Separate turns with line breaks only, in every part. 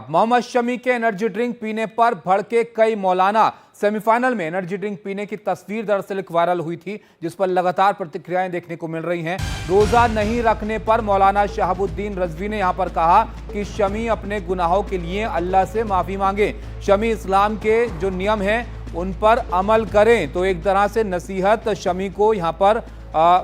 मोहम्मद शमी के energy drink पीने पर भड़के कई मौलाना। सेमीफाइनल में एनर्जी ड्रिंक पीने की तस्वीर दरअसल वायरल हुई थी, जिस पर लगातार प्रतिक्रियाएं देखने को मिल रही हैं। रोजा नहीं रखने पर मौलाना शहाबुद्दीन रजवी ने यहां पर कहा कि शमी अपने गुनाहों के लिए अल्लाह से माफी मांगे। शमी इस्लाम के जो नियम हैं उन पर अमल करें। तो एक तरह से नसीहत शमी को यहां पर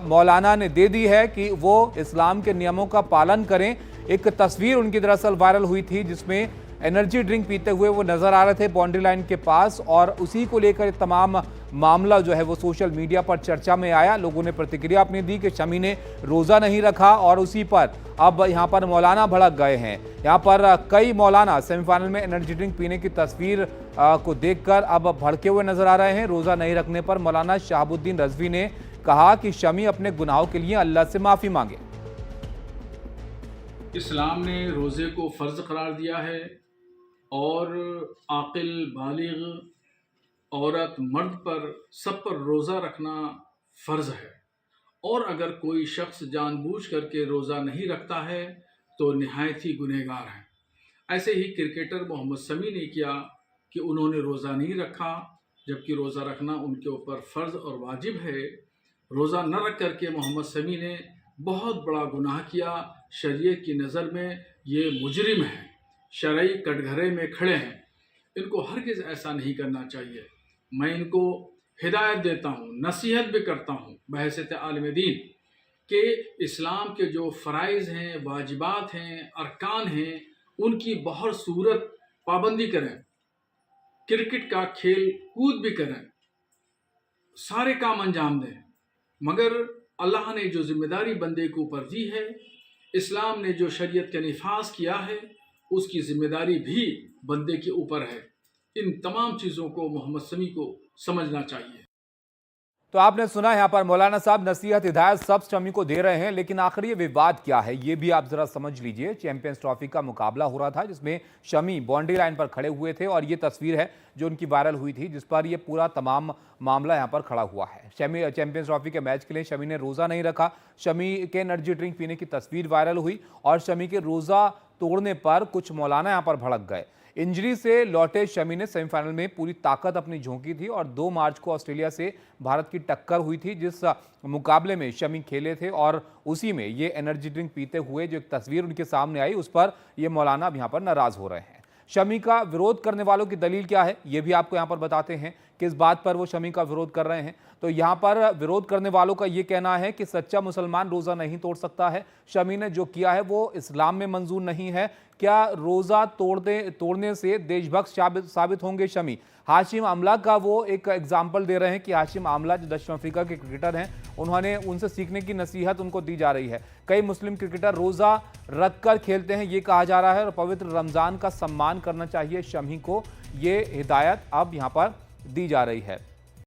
मौलाना ने दे दी है कि वो इस्लाम के नियमों का पालन करें। एक तस्वीर उनकी दरअसल वायरल हुई थी जिसमें एनर्जी ड्रिंक पीते हुए वो नजर आ रहे थे बाउंड्री लाइन के पास, और उसी को लेकर तमाम मामला जो है वो सोशल मीडिया पर चर्चा में आया। लोगों ने प्रतिक्रिया अपनी दी कि शमी ने रोजा नहीं रखा, और उसी पर अब यहां पर मौलाना भड़क गए हैं। यहां पर कई मौलाना सेमीफाइनल में एनर्जी ड्रिंक पीने की तस्वीर को देखकर अब भड़के हुए नजर आ रहे हैं। रोजा नहीं रखने पर मौलाना शहाबुद्दीन रजवी ने कहा कि शमी अपने गुनाहों के लिए अल्लाह से माफी मांगे।
इस्लाम ने रोज़े को फ़र्ज़ करार दिया है और आकिल बालिग औरत मर्द पर सब पर रोज़ा रखना फ़र्ज़ है। और अगर कोई शख्स जानबूझ करके रोज़ा नहीं रखता है तो निहायत ही गुनहगार है। ऐसे ही क्रिकेटर मोहम्मद शमी ने किया कि उन्होंने रोज़ा नहीं रखा, जबकि रोज़ा रखना उनके ऊपर फ़र्ज़ और वाजिब है। रोज़ा न रख करके मोहम्मद शमी ने बहुत बड़ा गुनाह किया। शरीयत की नज़र में ये मुजरिम है, शरई कटघरे में खड़े हैं। इनको हरगिज़ ऐसा नहीं करना चाहिए। मैं इनको हिदायत देता हूँ, नसीहत भी करता हूँ बहैसियत आलिम दीन कि इस्लाम के जो फ़राइज़ हैं, वाजिबात हैं, अरकान हैं, उनकी बहुत सूरत पाबंदी करें। क्रिकेट का खेल कूद भी करें, सारे काम अंजाम दें, मगर अल्लाह ने जो जिम्मेदारी बंदे के ऊपर दी है, इस्लाम ने जो शरीयत का निफाज किया है, उसकी जिम्मेदारी भी बंदे के ऊपर है। इन तमाम चीज़ों को मोहम्मद शमी को समझना चाहिए।
तो आपने सुना यहाँ पर मौलाना साहब नसीहत हिदायत सब शमी को दे रहे हैं, लेकिन आखिर ये विवाद क्या है ये भी आप जरा समझ लीजिए। चैंपियंस ट्रॉफी का मुकाबला हो रहा था जिसमें शमी बाउंड्री लाइन पर खड़े हुए थे, और ये तस्वीर है जो उनकी वायरल हुई थी, जिस पर ये पूरा तमाम मामला यहाँ पर खड़ा हुआ है। शमी चैंपियंस ट्रॉफी के मैच के लिए शमी ने रोज़ा नहीं रखा। शमी के एनर्जी ड्रिंक पीने की तस्वीर वायरल हुई, और शमी के रोज़ा तोड़ने पर कुछ मौलाना यहाँ पर भड़क गए। इंजरी से लौटे शमी ने सेमीफाइनल में पूरी ताकत अपनी झोंकी थी, और 2 मार्च को ऑस्ट्रेलिया से भारत की टक्कर हुई थी, जिस मुकाबले में शमी खेले थे, और उसी में ये एनर्जी ड्रिंक पीते हुए जो एक तस्वीर उनके सामने आई, उस पर ये मौलाना अब यहाँ पर नाराज हो रहे हैं। शमी का विरोध करने वालों की दलील क्या है ये भी आपको यहाँ पर बताते हैं, किस बात पर वो शमी का विरोध कर रहे हैं। तो यहाँ पर विरोध करने वालों का ये कहना है कि सच्चा मुसलमान रोज़ा नहीं तोड़ सकता है। शमी ने जो किया है वो इस्लाम में मंजूर नहीं है। क्या रोज़ा तोड़ने से देशभक्त साबित होंगे शमी? हाशिम आमला का वो एक एग्जाम्पल दे रहे हैं कि हाशिम आमला जो दक्षिण अफ्रीका के क्रिकेटर हैं, उन्होंने उनसे सीखने की नसीहत उनको दी जा रही है। कई मुस्लिम क्रिकेटर रोज़ा रख कर खेलते हैं ये कहा जा रहा है, और पवित्र रमज़ान का सम्मान करना चाहिए शमी को, ये हिदायत अब यहाँ पर दी जा रही है।